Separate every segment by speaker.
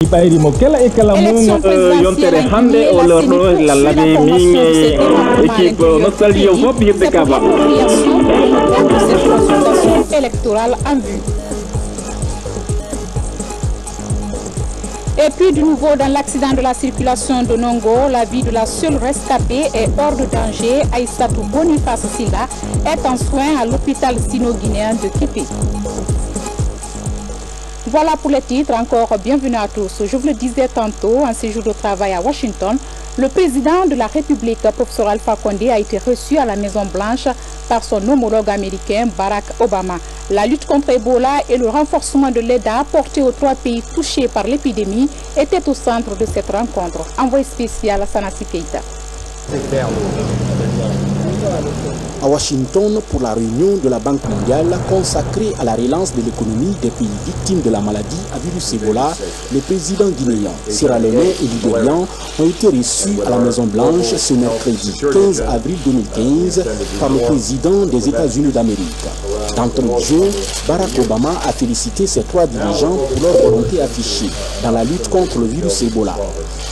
Speaker 1: Élection présidentielle inclinée, la CENI poursuit la promotion de ces départements à l'intérieur du pays. Cette appropriation pour cette consultation électorale en vue. Et puis de nouveau dans l'accident de la circulation de Nongo, la vie de la seule rescapée est hors de danger. Aïssatou Boniface Silla est en soins à l'hôpital sino-guinéen de Képé. Voilà pour les titres, encore bienvenue à tous. Je vous le disais tantôt, en séjour de travail à Washington, le président de la République, professeur Alpha Condé, a été reçu à la Maison-Blanche par son homologue américain Barack Obama. La lutte contre Ebola et le renforcement de l'aide apportée aux 3 pays touchés par l'épidémie étaient au centre de cette rencontre. Envoyé spécial à Sanassi Keita.
Speaker 2: À Washington, pour la réunion de la Banque mondiale consacrée à la relance de l'économie des pays victimes de la maladie à virus Ebola, les présidents guinéens, sierra-léonais et libériens ont été reçus à la Maison-Blanche ce mercredi 15 avril 2015 par le président des États-Unis d'Amérique. D'entrée de jeu, Barack Obama a félicité ces 3 dirigeants pour leur volonté affichée dans la lutte contre le virus Ebola.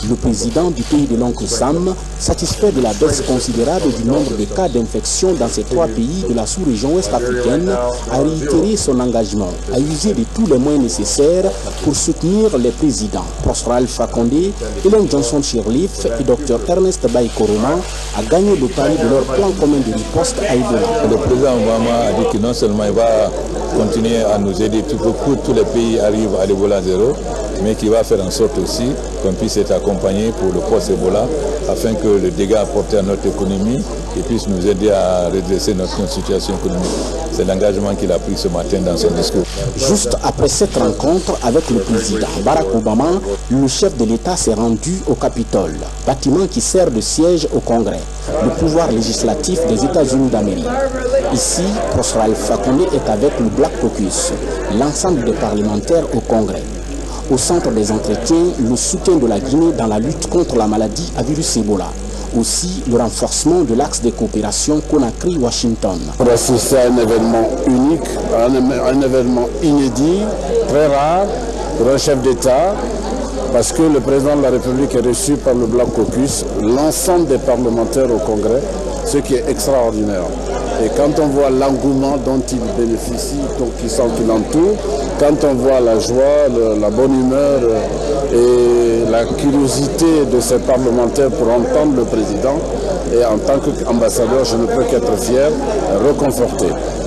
Speaker 2: Le président du pays de l'oncle Sam, satisfait de la baisse considérable du nombre de cas d'infection dans ces 3 pays de la sous-région ouest-africaine, a réitéré son engagement à user de tous les moyens nécessaires pour soutenir les présidents Prosper Alpha Condé, Ellen Johnson Sirleaf et Dr Ernest Bai Koroma à gagner le pari de leur plan commun de riposte à Ebola.
Speaker 3: Le président Obama a dit que non seulement il va continuer à nous aider pour que tous les pays arrivent à l'Ebola zéro, mais qu'il va faire en sorte aussi qu'on puisse être accompagné pour le post-Ebola afin que le dégât apporté à notre économie puisse nous aider à redresser notre situation économique. C'est l'engagement qu'il a pris ce matin dans son discours.
Speaker 2: Juste après cette rencontre avec le président Barack Obama, le chef de l'État s'est rendu au Capitole, bâtiment qui sert de siège au Congrès, le pouvoir législatif des États-Unis d'Amérique. Ici, Prosper Alpha Condé est avec le Black Caucus, l'ensemble des parlementaires au Congrès. Au centre des entretiens, le soutien de la Guinée dans la lutte contre la maladie à virus Ebola. Aussi, le renforcement de l'axe de coopération Conakry-Washington.
Speaker 4: Pour assister à un événement unique, un événement inédit, très rare, pour un chef d'État, parce que le président de la République est reçu par le Black Caucus, l'ensemble des parlementaires au Congrès, ce qui est extraordinaire. Et quand on voit l'engouement dont il bénéficie, qui l'entoure, quand on voit la joie, la bonne humeur et la curiosité de ces parlementaires pour entendre le président, et en tant qu'ambassadeur, je ne peux qu'être fier, reconforté.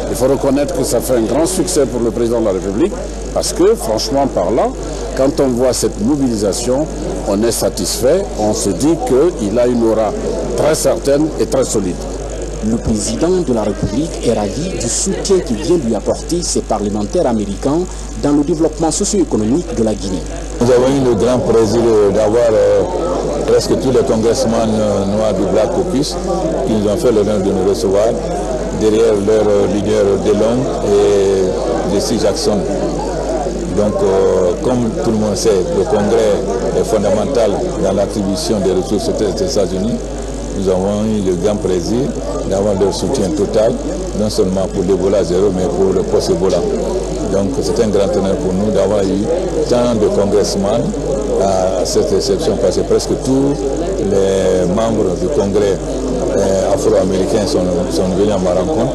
Speaker 4: Il faut reconnaître que ça fait un grand succès pour le président de la République, parce que, franchement parlant, quand on voit cette mobilisation, on est satisfait, on se dit qu'il a une aura très certaine et très solide.
Speaker 2: Le président de la République est ravi du soutien qui vient lui apporter ses parlementaires américains dans le développement socio-économique de la Guinée.
Speaker 3: Nous avons eu le grand plaisir d'avoir presque tous les congressmen noirs du Black Caucus qui nous ont fait l'honneur de nous recevoir derrière leur leader DeLong et Jesse Jackson. Donc, comme tout le monde sait, le Congrès est fondamental dans l'attribution des ressources des États-Unis. Nous avons eu le grand plaisir d'avoir leur soutien total, non seulement pour l'Ebola zéro, mais pour le post-Ebola. Donc c'est un grand honneur pour nous d'avoir eu tant de congressmen à cette réception, parce que presque tous les membres du Congrès afro-américains sont venus à ma rencontre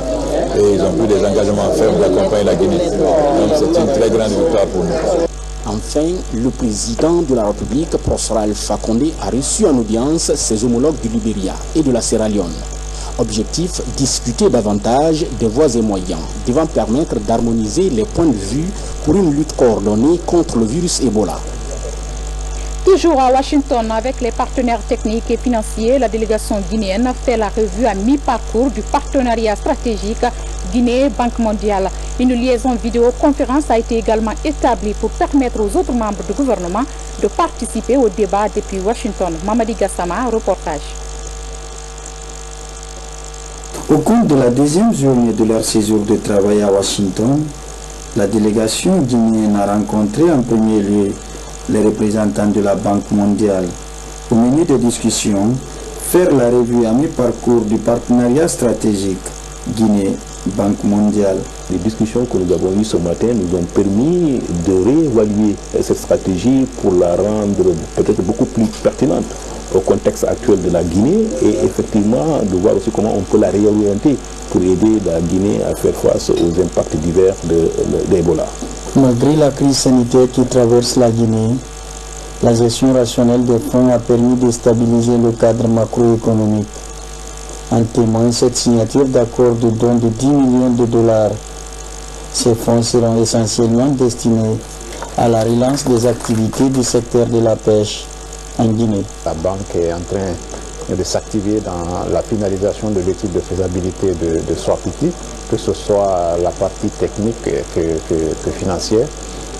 Speaker 3: et ils ont pris des engagements fermes d'accompagner la Guinée. Donc c'est une très grande victoire pour nous.
Speaker 2: Enfin, le président de la République, Prosper Alpha Condé, a reçu en audience ses homologues du Libéria et de la Sierra Leone. Objectif, discuter davantage des voies et moyens devant permettre d'harmoniser les points de vue pour une lutte coordonnée contre le virus Ebola.
Speaker 1: Toujours à Washington, avec les partenaires techniques et financiers, la délégation guinéenne fait la revue à mi-parcours du partenariat stratégique Guinée-Banque mondiale. Une liaison vidéoconférence a été également établie pour permettre aux autres membres du gouvernement de participer au débat depuis Washington. Mamadi Gassama, reportage.
Speaker 5: Au cours de la 2e journée de leur séjour de travail à Washington, la délégation guinéenne a rencontré en premier lieu les représentants de la Banque mondiale. Au menu des discussions, faire la revue à mi-parcours du partenariat stratégique Guinée Banque mondiale.
Speaker 6: Les discussions que nous avons eues ce matin nous ont permis de réévaluer cette stratégie pour la rendre peut-être beaucoup plus pertinente au contexte actuel de la Guinée et effectivement de voir aussi comment on peut la réorienter pour aider la Guinée à faire face aux impacts divers d'Ebola.
Speaker 5: Malgré la crise sanitaire qui traverse la Guinée, la gestion rationnelle des fonds a permis de stabiliser le cadre macroéconomique. En témoigne cette signature d'accord de don de 10 millions de dollars. Ces fonds seront essentiellement destinés à la relance des activités du secteur de la pêche en Guinée.
Speaker 7: La banque est en train de s'activer dans la finalisation de l'étude de faisabilité de Swapiti, que ce soit la partie technique que financière,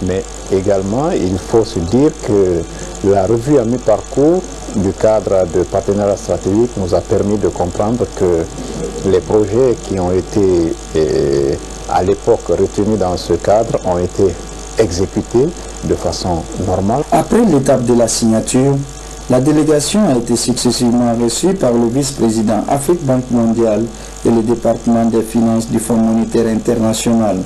Speaker 7: mais également il faut se dire que la revue à mi-parcours du cadre de partenariat stratégique nous a permis de comprendre que les projets qui ont été à l'époque retenus dans ce cadre ont été exécutés de façon normale.
Speaker 5: Après l'étape de la signature, la délégation a été successivement reçue par le vice-président Afrique Banque mondiale et le département des finances du Fonds monétaire international.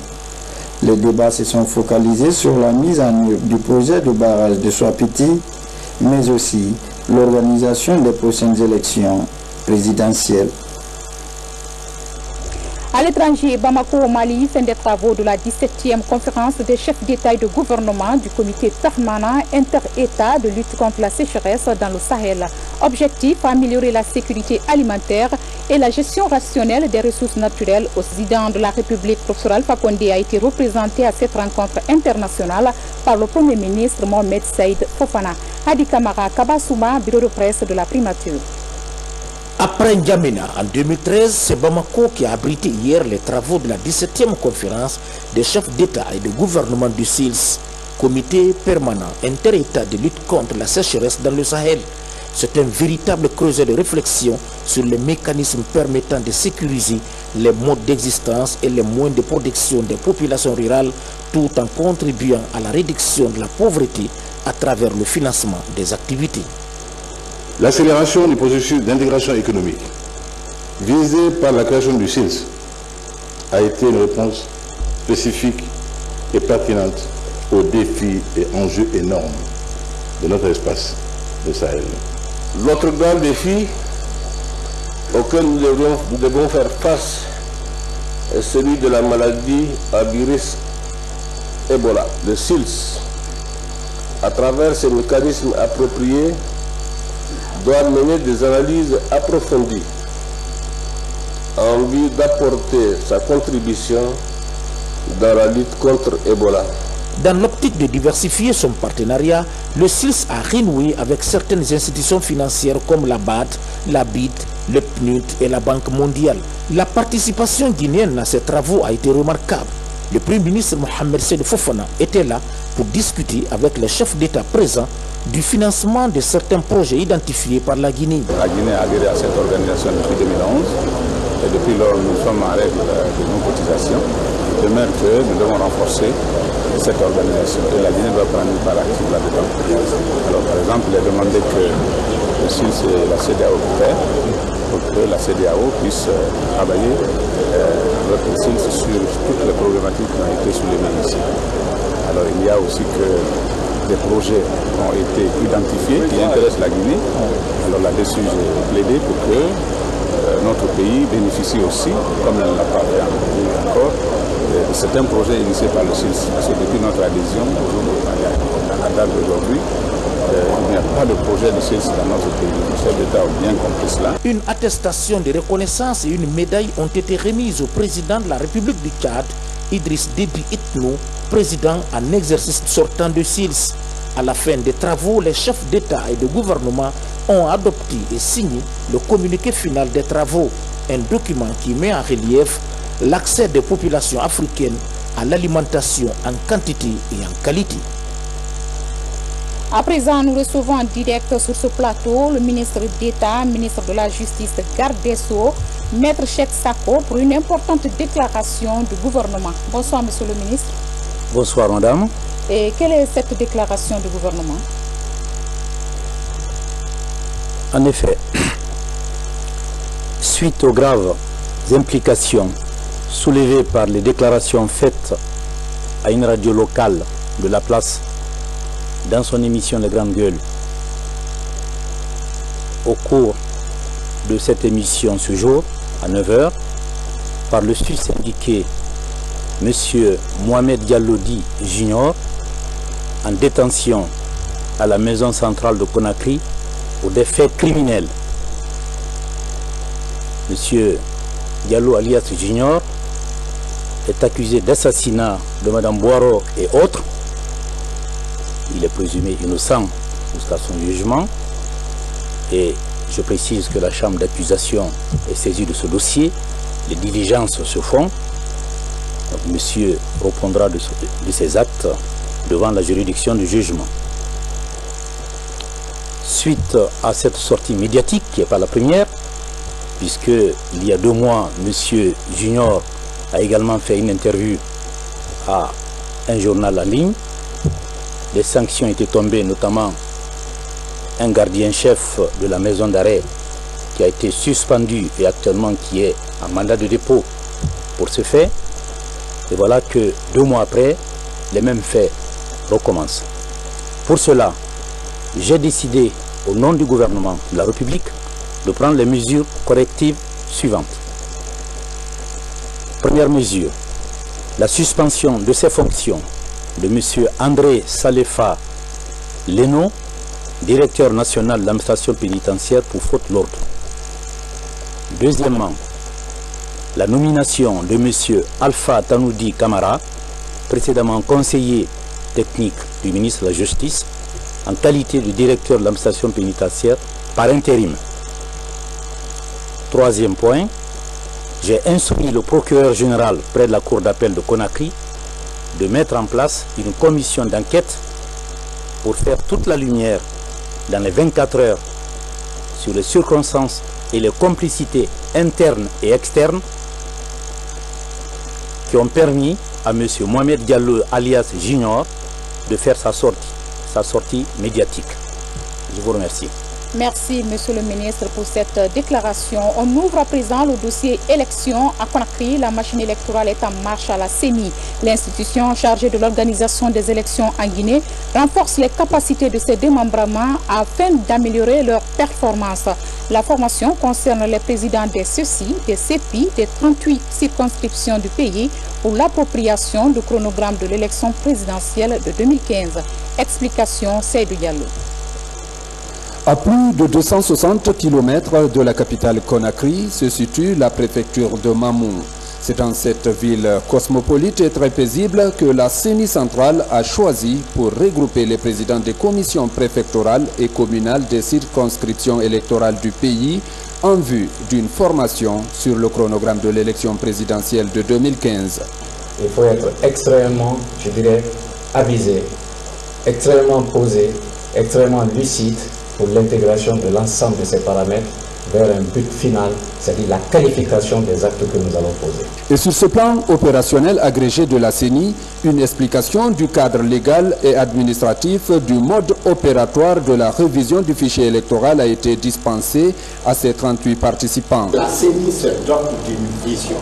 Speaker 5: Les débats se sont focalisés sur la mise en œuvre du projet de barrage de Swapiti, mais aussi l'organisation des prochaines élections présidentielles.
Speaker 1: À l'étranger, Bamako au Mali, fin des travaux de la 17e conférence des chefs d'État et de gouvernement du comité permanent inter-État de lutte contre la sécheresse dans le Sahel. Objectif, améliorer la sécurité alimentaire et la gestion rationnelle des ressources naturelles. Au président de la République, professeur Alpha Condé, a été représenté à cette rencontre internationale par le Premier ministre Mohamed Saïd Fofana. Hadi Kamara Kabasouma, bureau de presse de la primature.
Speaker 8: Après N'Djamena en 2013, c'est Bamako qui a abrité hier les travaux de la 17e conférence des chefs d'État et de gouvernement du SILS, comité permanent inter-État de lutte contre la sécheresse dans le Sahel. C'est un véritable creuset de réflexion sur les mécanismes permettant de sécuriser les modes d'existence et les moyens de production des populations rurales, tout en contribuant à la réduction de la pauvreté à travers le financement des activités.
Speaker 9: L'accélération du processus d'intégration économique visé par la création du SILS a été une réponse spécifique et pertinente aux défis et enjeux énormes de notre espace de Sahel. L'autre grand défi auquel nous devons faire face est celui de la maladie à virus Ebola. Le SILS, à travers ses mécanismes appropriés, doit mener des analyses approfondies en vue d'apporter sa contribution dans la lutte contre Ebola.
Speaker 8: Dans l'optique de diversifier son partenariat, le SILS a renoué avec certaines institutions financières comme la BAD, la BID, le PNUD et la Banque mondiale. La participation guinéenne à ces travaux a été remarquable. Le Premier ministre Mohamed Saïd Fofana était là pour discuter avec les chefs d'État présents du financement de certains projets identifiés par la Guinée.
Speaker 3: La Guinée a adhéré à cette organisation depuis 2011 et depuis lors nous sommes en règle de nos cotisations, de même que nous devons renforcer cette organisation et la Guinée doit prendre une part active là-dedans. Alors par exemple, il est demandé que le SILS et la CEDEAO coopèrent pour que la CEDEAO puisse travailler avec le SILS sur toutes les problématiques qui ont été soulevées ici. Alors il y a aussi que des projets ont été identifiés qui intéressent la Guinée. Alors là-dessus, j'ai plaidé pour que notre pays bénéficie aussi, comme elle ne l'a pas fait encore, de certains projets initiés par le SILS. Parce que depuis notre adhésion, à la date d'aujourd'hui, il n'y a pas de projet de SILS dans notre pays. Les chefs d'État ont bien compris cela.
Speaker 8: Une attestation de reconnaissance et une médaille ont été remises au président de la République du Tchad, Idriss Déby Itno, président en exercice sortant de SILS. À la fin des travaux, les chefs d'État et de gouvernement ont adopté et signé le communiqué final des travaux, un document qui met en relief l'accès des populations africaines à l'alimentation en quantité et en qualité.
Speaker 1: À présent, nous recevons en direct sur ce plateau le ministre d'État, ministre de la Justice, garde des Sceaux, Maître Cheikh Sako, pour une importante déclaration du gouvernement. Bonsoir, monsieur le ministre.
Speaker 10: Bonsoir, madame.
Speaker 1: Et quelle est cette déclaration du gouvernement?
Speaker 10: En effet, suite aux graves implications soulevés par les déclarations faites à une radio locale de la place dans son émission Les Grandes Gueules. Au cours de cette émission ce jour, à 9 h, par le sus-syndiqué M. Mohamed Diallo Junior, en détention à la maison centrale de Conakry pour des faits criminels. M. Diallo alias Junior est accusé d'assassinat de Mme Boiro et autres. Il est présumé innocent jusqu'à son jugement. Et je précise que la chambre d'accusation est saisie de ce dossier. Les diligences se font. Donc, monsieur répondra de ses actes devant la juridiction du jugement. Suite à cette sortie médiatique, qui n'est pas la première, puisque il y a 2 mois, monsieur Junior a également fait une interview à un journal en ligne. Des sanctions étaient tombées, notamment un gardien-chef de la maison d'arrêt qui a été suspendu et actuellement qui est en mandat de dépôt pour ce fait. Et voilà que 2 mois après, les mêmes faits recommencent. Pour cela, j'ai décidé, au nom du gouvernement de la République, de prendre les mesures correctives suivantes. Première mesure, la suspension de ses fonctions de M. André Salefa Leno, directeur national de l'administration pénitentiaire pour faute lourde. Deuxièmement, la nomination de M. Alpha Tanoudi Kamara, précédemment conseiller technique du ministre de la Justice, en qualité de directeur de l'administration pénitentiaire par intérim. Troisième point, j'ai instruit le procureur général près de la cour d'appel de Conakry de mettre en place une commission d'enquête pour faire toute la lumière dans les 24 heures sur les circonstances et les complicités internes et externes qui ont permis à M. Mohamed Diallo alias Junior de faire sa sortie médiatique. Je vous remercie.
Speaker 1: Merci, Monsieur le ministre, pour cette déclaration. On ouvre à présent le dossier élection à Conakry. La machine électorale est en marche à la CENI. L'institution chargée de l'organisation des élections en Guinée renforce les capacités de ses démembrements afin d'améliorer leur performance. La formation concerne les présidents des CECI, des CEPI, des 38 circonscriptions du pays pour l'appropriation du chronogramme de l'élection présidentielle de 2015. Explication, Seydou Diallo.
Speaker 11: À plus de 260 km de la capitale Conakry se situe la préfecture de Mamou. C'est dans cette ville cosmopolite et très paisible que la CENI centrale a choisi pour regrouper les présidents des commissions préfectorales et communales des circonscriptions électorales du pays en vue d'une formation sur le chronogramme de l'élection présidentielle de 2015.
Speaker 12: Il faut être extrêmement, je dirais, avisé, extrêmement posé, extrêmement lucide pour l'intégration de l'ensemble de ces paramètres vers un but final, c'est-à-dire la qualification des actes que nous allons poser.
Speaker 11: Et sur ce plan opérationnel agrégé de la CENI, une explication du cadre légal et administratif du mode opératoire de la révision du fichier électoral a été dispensée à ces 38 participants.
Speaker 13: La CENI se dote d'une vision.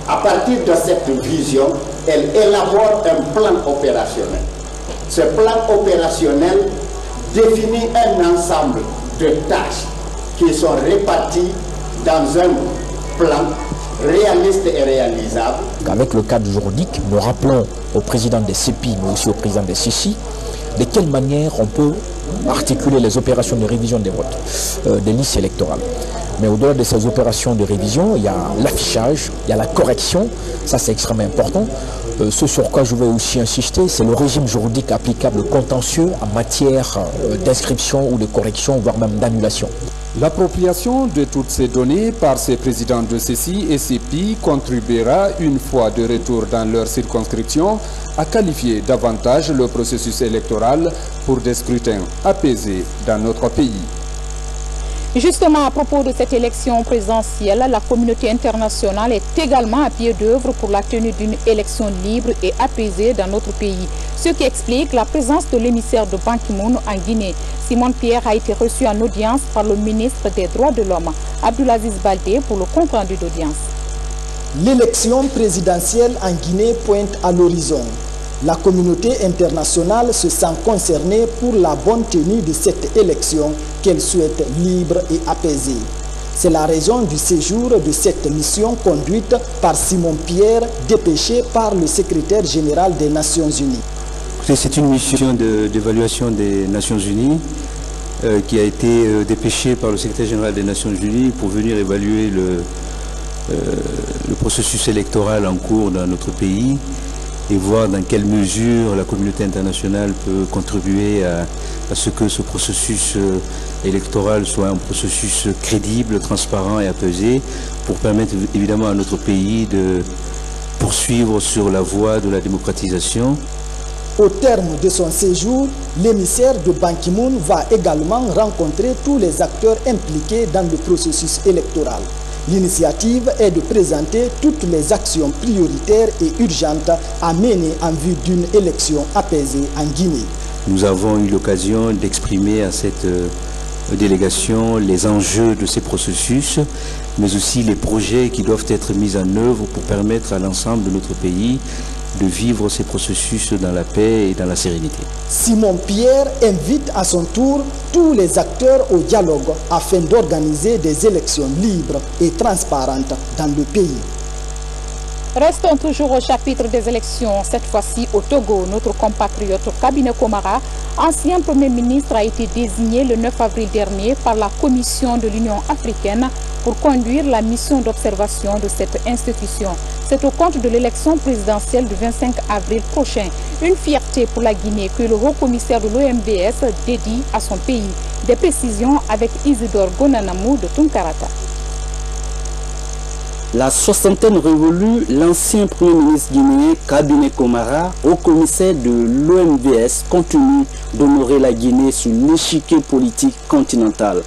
Speaker 13: À partir de cette vision, elle élabore un plan opérationnel. Ce plan opérationnel définit un ensemble de tâches qui sont réparties dans un plan réaliste et réalisable.
Speaker 8: Avec le cadre juridique, nous rappelons au président des CEPI, mais aussi au président des CECI, de quelle manière on peut articuler les opérations de révision des votes, des listes électorales. Mais au-delà de ces opérations de révision, il y a l'affichage, il y a la correction, ça c'est extrêmement important. Ce sur quoi je veux aussi insister, c'est le régime juridique applicable contentieux en matière d'inscription ou de correction, voire même d'annulation.
Speaker 11: L'appropriation de toutes ces données par ces présidents de CECI et CEPI contribuera, une fois de retour dans leur circonscription, à qualifier davantage le processus électoral pour des scrutins apaisés dans notre pays.
Speaker 1: Justement, à propos de cette élection présidentielle, la communauté internationale est également à pied d'œuvre pour la tenue d'une élection libre et apaisée dans notre pays. Ce qui explique la présence de l'émissaire de Ban Ki-moon en Guinée. Simon Pierre a été reçu en audience par le ministre des Droits de l'Homme, Abdulaziz Baldé, pour le compte rendu d'audience.
Speaker 14: L'élection présidentielle en Guinée pointe à l'horizon. La communauté internationale se sent concernée pour la bonne tenue de cette élection qu'elle souhaite libre et apaisée. C'est la raison du séjour de cette mission conduite par Simon Pierre, dépêché par le secrétaire général des Nations Unies.
Speaker 15: C'est une mission d'évaluation des Nations Unies qui a été dépêchée par le secrétaire général des Nations Unies pour venir évaluer le processus électoral en cours dans notre pays et voir dans quelle mesure la communauté internationale peut contribuer à ce que ce processus électoral soit un processus crédible, transparent et apaisé pour permettre évidemment à notre pays de poursuivre sur la voie de la démocratisation.
Speaker 14: Au terme de son séjour, l'émissaire de Ban Ki-moon va également rencontrer tous les acteurs impliqués dans le processus électoral. L'initiative est de présenter toutes les actions prioritaires et urgentes à mener en vue d'une élection apaisée en Guinée.
Speaker 15: Nous avons eu l'occasion d'exprimer à cette délégation les enjeux de ces processus, mais aussi les projets qui doivent être mis en œuvre pour permettre à l'ensemble de notre pays de vivre ces processus dans la paix et dans la sérénité.
Speaker 14: Simon Pierre invite à son tour tous les acteurs au dialogue afin d'organiser des élections libres et transparentes dans le pays.
Speaker 1: Restons toujours au chapitre des élections, cette fois-ci au Togo. Notre compatriote Kabine Komara, ancien Premier ministre, a été désigné le 9 avril dernier par la Commission de l'Union africaine pour conduire la mission d'observation de cette institution. C'est au compte de l'élection présidentielle du 25 avril prochain. Une fierté pour la Guinée que le haut-commissaire de l'OMVS dédie à son pays. Des précisions avec Isidore Gonanamou de Tunkarata.
Speaker 16: La soixantaine révolue, l'ancien Premier ministre guinéen Kabine Komara, haut-commissaire de l'OMVS, continue d'honorer la Guinée sur l'échiquier politique continental.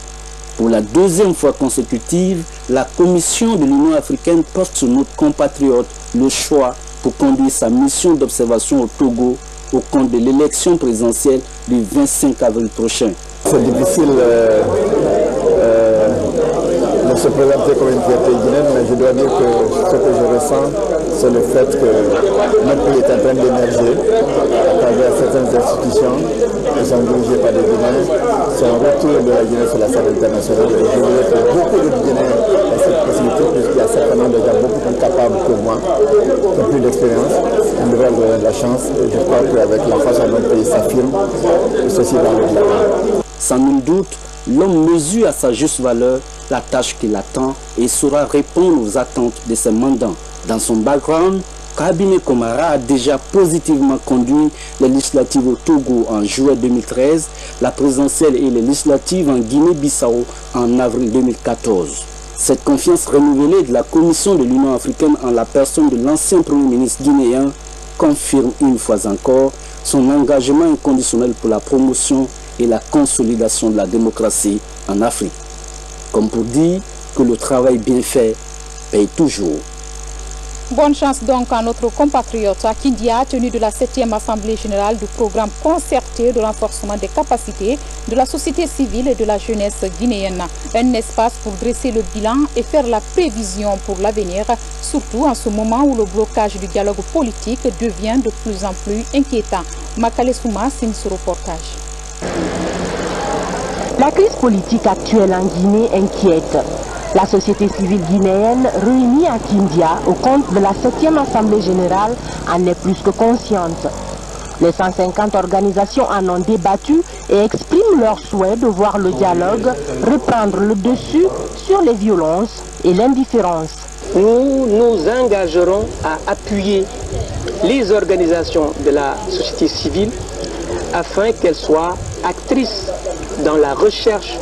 Speaker 16: Pour la deuxième fois consécutive, la Commission de l'Union africaine porte sur notre compatriote le choix pour conduire sa mission d'observation au Togo au compte de l'élection présidentielle du 25 avril prochain.
Speaker 17: C'est difficile de se présenter comme une fierté guinéenne, mais je dois dire que ce que je ressens, c'est le fait que notre pays est en train d'émerger à travers certaines institutions qui sont dirigées par des Guinéens. C'est un retour de la Guinée sur la scène internationale. Et je voudrais que beaucoup de Guinéens aient cette possibilité, puisqu'il y a certainement des gens beaucoup plus capables que moi, qui ont plus d'expérience. On devrait leur donner de la chance. Et je crois qu'avec la façon dont notre pays s'affirme, ceci va aller de l'avant.
Speaker 16: Sans nul doute, l'homme mesure à sa juste valeur la tâche qui l'attend et saura répondre aux attentes de ses mandants. Dans son background, Kabine Komara a déjà positivement conduit les législatives au Togo en juillet 2013, la présidentielle et les législatives en Guinée-Bissau en avril 2014. Cette confiance renouvelée de la Commission de l'Union africaine en la personne de l'ancien Premier ministre guinéen confirme une fois encore son engagement inconditionnel pour la promotion et la consolidation de la démocratie en Afrique. Comme pour dire que le travail bien fait paye toujours.
Speaker 1: Bonne chance donc à notre compatriote à Kindia, tenu de la 7e Assemblée générale du programme concerté de renforcement des capacités de la société civile et de la jeunesse guinéenne. Un espace pour dresser le bilan et faire la prévision pour l'avenir, surtout en ce moment où le blocage du dialogue politique devient de plus en plus inquiétant. Makale Souma signe ce reportage.
Speaker 18: La crise politique actuelle en Guinée inquiète. La société civile guinéenne réunie à Kindia au compte de la 7e Assemblée générale en est plus que consciente. Les 150 organisations en ont débattu et expriment leur souhait de voir le dialogue reprendre le dessus sur les violences et l'indifférence.
Speaker 19: Nous nous engagerons à appuyer les organisations de la société civile afin qu'elles soient actrices dans la recherche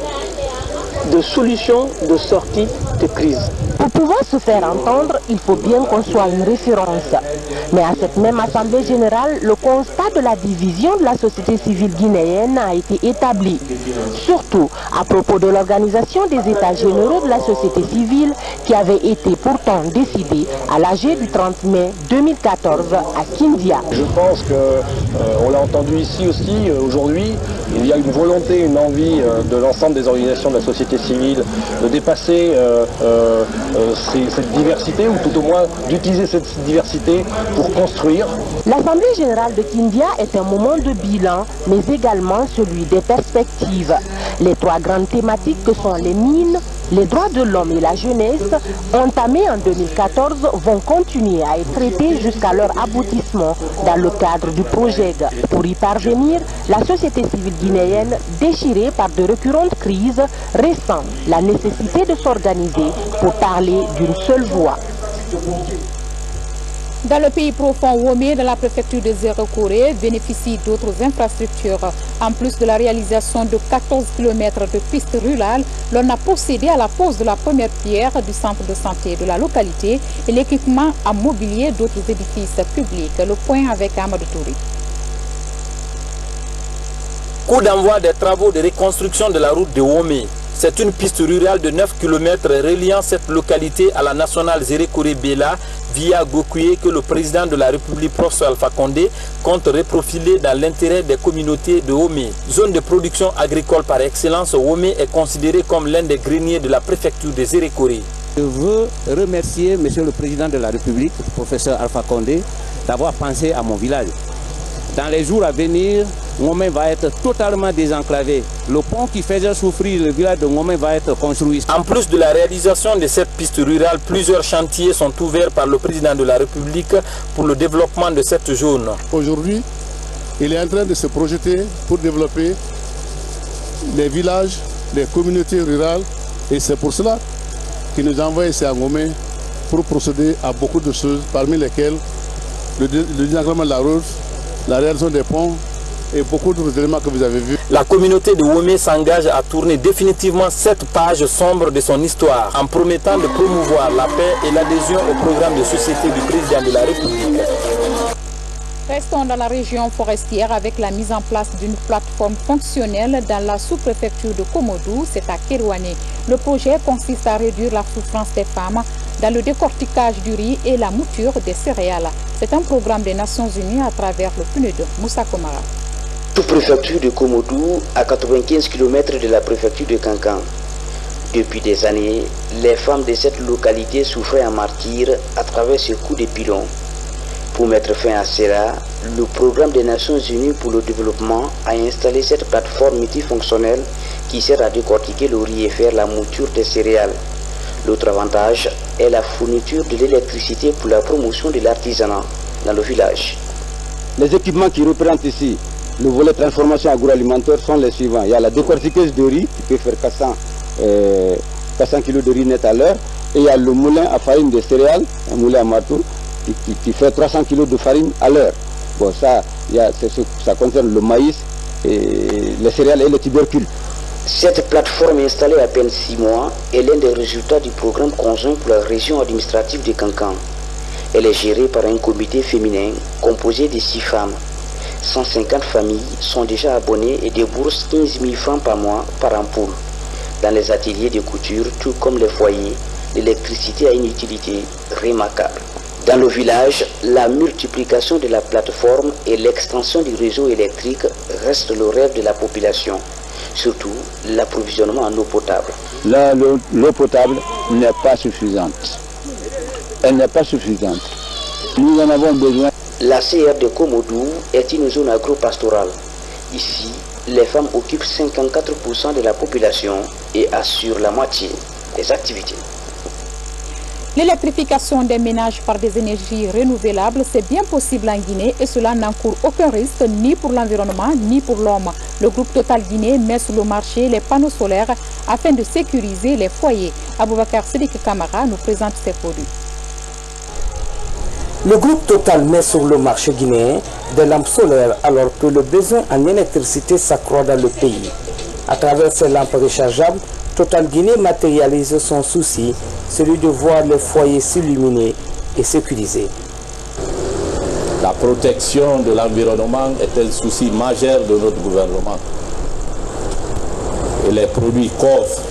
Speaker 19: de solutions de sortie de crise.
Speaker 18: Pour pouvoir se faire entendre, il faut bien qu'on soit une référence. Mais à cette même Assemblée générale, le constat de la division de la société civile guinéenne a été établi. Surtout à propos de l'organisation des États généraux de la société civile qui avait été pourtant décidé à l'AG du 30 mai 2014 à Kindia.
Speaker 20: Je pense qu'on l'a entendu ici aussi aujourd'hui, il y a une volonté, une envie de l'ensemble des organisations de la société civile de dépasser cette diversité, ou tout au moins d'utiliser cette diversité pour construire.
Speaker 18: L'Assemblée générale de Kindia est un moment de bilan, mais également celui des perspectives. Les trois grandes thématiques que sont les mines, les droits de l'homme et la jeunesse, entamées en 2014, vont continuer à être traitées jusqu'à leur aboutissement dans le cadre du projet. Pour y parvenir, la société civile guinéenne, déchirée par de récurrentes crises, ressent la nécessité de s'organiser pour parler d'une seule voix.
Speaker 1: Dans le pays profond, Womé, dans la préfecture de Zéro-Corée, bénéficie d'autres infrastructures. En plus de la réalisation de 14 km de pistes rurales, l'on a procédé à la pose de la première pierre du centre de santé de la localité et l'équipement à mobilier d'autres édifices publics. Le point avec Amadou Touri.
Speaker 8: Coup d'envoi des travaux de reconstruction de la route de Womé. C'est une piste rurale de 9 km reliant cette localité à la nationale Zéro-Corée-Béla via Gokuye que le président de la République, professeur Alpha Condé, compte reprofiler dans l'intérêt des communautés de Womé. Zone de production agricole par excellence, Womé est considéré comme l'un des greniers de la préfecture de Zéro-Corée.
Speaker 21: Je veux remercier Monsieur le Président de la République, professeur Alpha Condé, d'avoir pensé à mon village. Dans les jours à venir, Womé va être totalement désenclavé. Le pont qui faisait souffrir le village de Womé va être construit.
Speaker 8: En plus de la réalisation de cette piste rurale, plusieurs chantiers sont ouverts par le président de la République pour le développement de cette zone.
Speaker 9: Aujourd'hui, il est en train de se projeter pour développer les villages, les communautés rurales. Et c'est pour cela qu'il nous envoie ici à Womé pour procéder à beaucoup de choses, parmi lesquelles le désenclavement de la route, la réalisation des ponts et beaucoup d'autres éléments que vous avez vus.
Speaker 8: La communauté de Womé s'engage à tourner définitivement cette page sombre de son histoire en promettant de promouvoir la paix et l'adhésion au programme de société du président de la République.
Speaker 1: Restons dans la région forestière avec la mise en place d'une plateforme fonctionnelle dans la sous-préfecture de Komodou, c'est à Kérouané. Le projet consiste à réduire la souffrance des femmes dans le décortiquage du riz et la mouture des céréales. C'est un programme des Nations Unies à travers le PNUD. Moussa Komara.
Speaker 22: Sous-préfecture de Komodou, à 95 km de la préfecture de Kankan. Depuis des années, les femmes de cette localité souffraient en martyr à travers ce coup de pilon. Pour mettre fin à cela, le programme des Nations Unies pour le développement a installé cette plateforme multifonctionnelle qui sert à décortiquer le riz et faire la mouture des céréales. L'autre avantage est la fourniture de l'électricité pour la promotion de l'artisanat dans le village.
Speaker 23: Les équipements qui représentent ici le volet transformation agroalimentaire sont les suivants. Il y a la décortiqueuse de riz qui peut faire 400 kg de riz net à l'heure. Et il y a le moulin à farine de céréales, un moulin à marteau, qui fait 300 kg de farine à l'heure. Bon, ça concerne le maïs, et les céréales et les tubercules.
Speaker 22: Cette plateforme installée à peine 6 mois est l'un des résultats du programme conjoint pour la région administrative de Kankan. Elle est gérée par un comité féminin composé de 6 femmes. 150 familles sont déjà abonnées et déboursent 15 000 francs par mois par ampoule. Dans les ateliers de couture, tout comme les foyers, l'électricité a une utilité remarquable. Dans le village, la multiplication de la plateforme et l'extension du réseau électrique restent le rêve de la population, surtout l'approvisionnement en eau potable.
Speaker 23: Là, l'eau potable n'est pas suffisante. Elle n'est pas suffisante. Nous en avons besoin.
Speaker 22: La CR de Komodou est une zone agro-pastorale. Ici, les femmes occupent 54% de la population et assurent la moitié des activités.
Speaker 1: L'électrification des ménages par des énergies renouvelables, c'est bien possible en Guinée et cela n'encourt aucun risque ni pour l'environnement ni pour l'homme. Le groupe Total Guinée met sur le marché les panneaux solaires afin de sécuriser les foyers. Aboubakar Sidik Kamara nous présente ces produits.
Speaker 24: Le groupe Total met sur le marché guinéen des lampes solaires alors que le besoin en électricité s'accroît dans le pays. À travers ces lampes rechargeables, Total Guinée matérialise son souci, celui de voir les foyers s'illuminer et sécurisés.
Speaker 6: La protection de l'environnement est un souci majeur de notre gouvernement. Et les produits qu'offre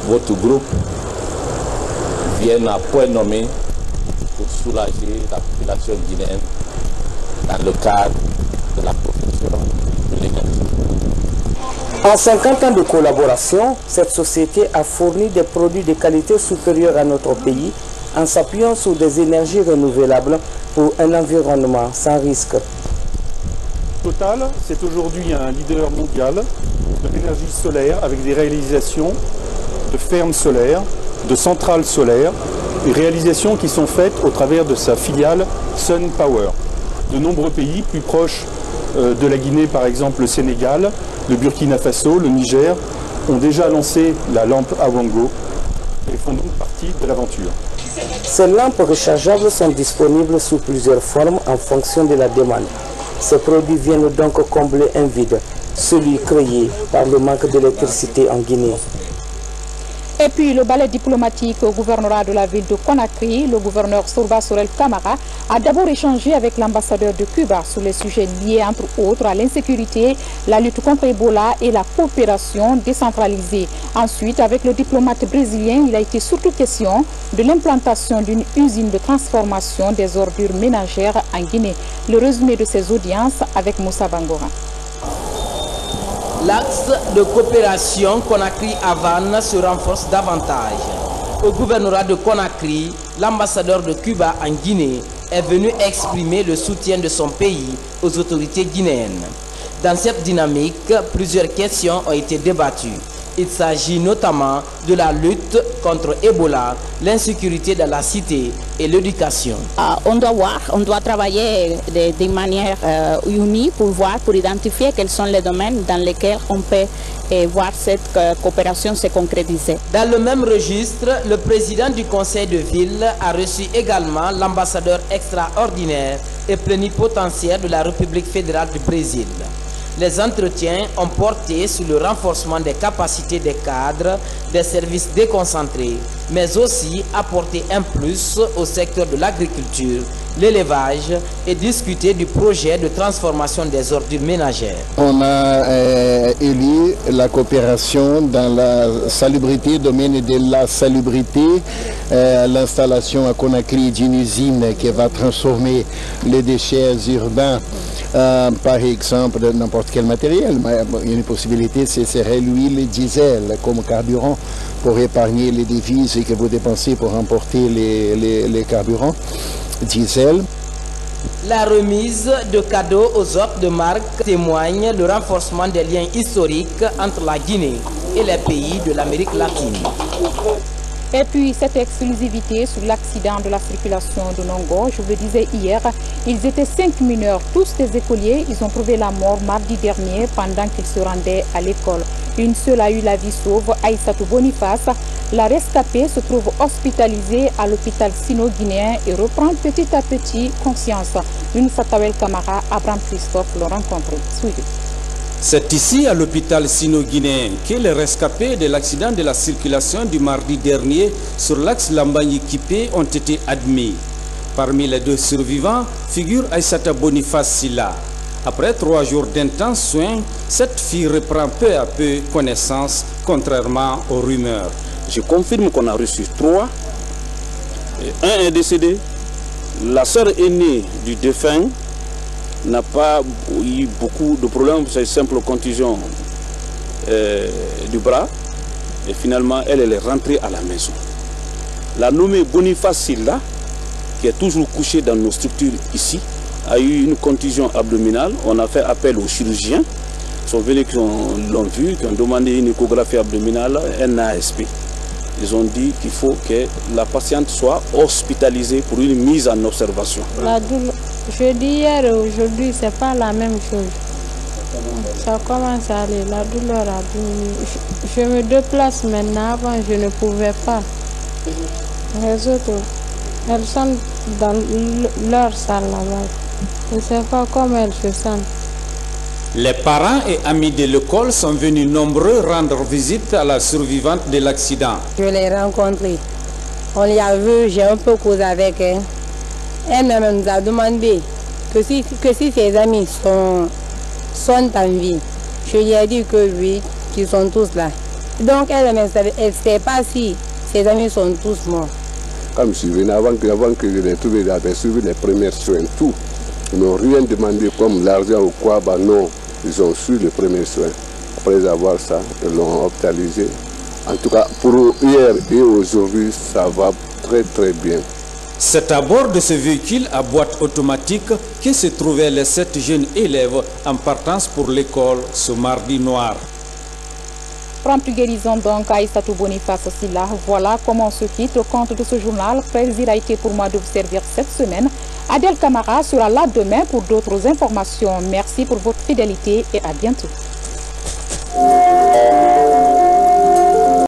Speaker 6: votre groupe viennent à point nommé pour soulager la population guinéenne dans le cadre de la protection de l'énergie.
Speaker 24: En 50 ans de collaboration, cette société a fourni des produits de qualité supérieure à notre pays en s'appuyant sur des énergies renouvelables pour un environnement sans risque.
Speaker 2: Total, c'est aujourd'hui un leader mondial de l'énergie solaire avec des réalisations de fermes solaires, de centrales solaires, des réalisations qui sont faites au travers de sa filiale Sun Power. De nombreux pays plus proches de la Guinée, par exemple le Sénégal, le Burkina Faso, le Niger, ont déjà lancé la lampe Awango et font donc partie de l'aventure.
Speaker 24: Ces lampes rechargeables sont disponibles sous plusieurs formes en fonction de la demande. Ces produits viennent donc combler un vide, celui créé par le manque d'électricité en Guinée.
Speaker 1: Et puis le ballet diplomatique au gouvernorat de la ville de Conakry, le gouverneur Sourba Sorel Camara a d'abord échangé avec l'ambassadeur de Cuba sur les sujets liés entre autres à l'insécurité, la lutte contre Ebola et la coopération décentralisée. Ensuite, avec le diplomate brésilien, il a été surtout question de l'implantation d'une usine de transformation des ordures ménagères en Guinée. Le résumé de ces audiences avec Moussa Bangora.
Speaker 8: L'axe de coopération Conakry-Havane se renforce davantage. Au gouvernorat de Conakry, l'ambassadeur de Cuba en Guinée est venu exprimer le soutien de son pays aux autorités guinéennes. Dans cette dynamique, plusieurs questions ont été débattues. Il s'agit notamment de la lutte contre Ebola, l'insécurité dans la cité et l'éducation.
Speaker 4: On doit travailler de manière unie pour identifier quels sont les domaines dans lesquels on peut voir cette coopération se concrétiser.
Speaker 8: Dans le même registre, le président du conseil de ville a reçu également l'ambassadeur extraordinaire et plénipotentiaire de la République fédérale du Brésil. Les entretiens ont porté sur le renforcement des capacités des cadres, des services déconcentrés, mais aussi apporter un plus au secteur de l'agriculture, l'élevage et discuter du projet de transformation des ordures ménagères.
Speaker 5: On a élu la coopération dans la salubrité, domaine de la salubrité, l'installation à Conakry d'une usine qui va transformer les déchets urbains par exemple de n'importe quel matériel. Une possibilité, ce serait l'huile diesel comme carburant pour épargner les devises que vous dépensez pour emporter les carburants diesel.
Speaker 8: La remise de cadeaux aux hôtes de marque témoigne le renforcement des liens historiques entre la Guinée et les pays de l'Amérique latine.
Speaker 1: Et puis cette exclusivité sur l'accident de la circulation de Nongo, je vous le disais hier, ils étaient 5 mineurs, tous des écoliers. Ils ont trouvé la mort mardi dernier pendant qu'ils se rendaient à l'école. Une seule a eu la vie sauve, Aïssatou Boniface. La rescapée se trouve hospitalisée à l'hôpital sino-guinéen et reprend petit à petit conscience. Une Satawel Camara, Abraham Christophe l'ont rencontré. Suivez.
Speaker 7: C'est ici, à l'hôpital sino-guinéen, que les rescapés de l'accident de la circulation du mardi dernier sur l'axe Lambagne-Kipé ont été admis. Parmi les 2 survivants figure Aïssata Boniface Silla. Après 3 jours d'intenses soins, cette fille reprend peu à peu connaissance, contrairement aux rumeurs.
Speaker 25: Je confirme qu'on a reçu 3. Un est décédé. La sœur aînée du défunt n'a pas eu beaucoup de problèmes, c'est une simple contusion du bras. Et finalement, elle est rentrée à la maison. La nommée Boniface Silla, qui est toujours couchée dans nos structures ici, a eu une contusion abdominale. On a fait appel aux chirurgiens. Ils sont venus, qui l'ont vu, qui ont demandé une échographie abdominale, un ASP. Ils ont dit qu'il faut que la patiente soit hospitalisée pour une mise en observation.
Speaker 26: La douleur, je dis hier et aujourd'hui, ce n'est pas la même chose. Ça commence à aller, la douleur a diminué. Je me déplace maintenant, avant je ne pouvais pas. Les autres, elles sont dans leur salle là-bas. Je ne sais pas comment elles se sentent.
Speaker 7: Les parents et amis de l'école sont venus nombreux rendre visite à la survivante de l'accident.
Speaker 27: Je l'ai rencontrée. On l'y a vu, j'ai un peu causé avec elle. Elle-même nous a demandé que si ses amis sont en vie. Je lui ai dit que oui, qu'ils sont tous là. Donc elle ne sait pas si ses amis sont tous morts.
Speaker 28: Comme je suis venu avant que j'avais suivi les premiers soins, tout. Ils n'ont rien demandé comme l'argent ou quoi, bah non, ils ont su les premiers soins. Après avoir ça, ils l'ont hospitalisé. En tout cas, pour hier et aujourd'hui, ça va très très bien.
Speaker 7: C'est à bord de ce véhicule à boîte automatique que se trouvaient les 7 jeunes élèves en partance pour l'école ce mardi noir.
Speaker 1: Prompte guérison donc à Aïssatou Boniface Silla. Voilà comment on se quitte au compte de ce journal. Plaisir a été pour moi de vous servir cette semaine. Adèle Camara sera là demain pour d'autres informations. Merci pour votre fidélité et à bientôt.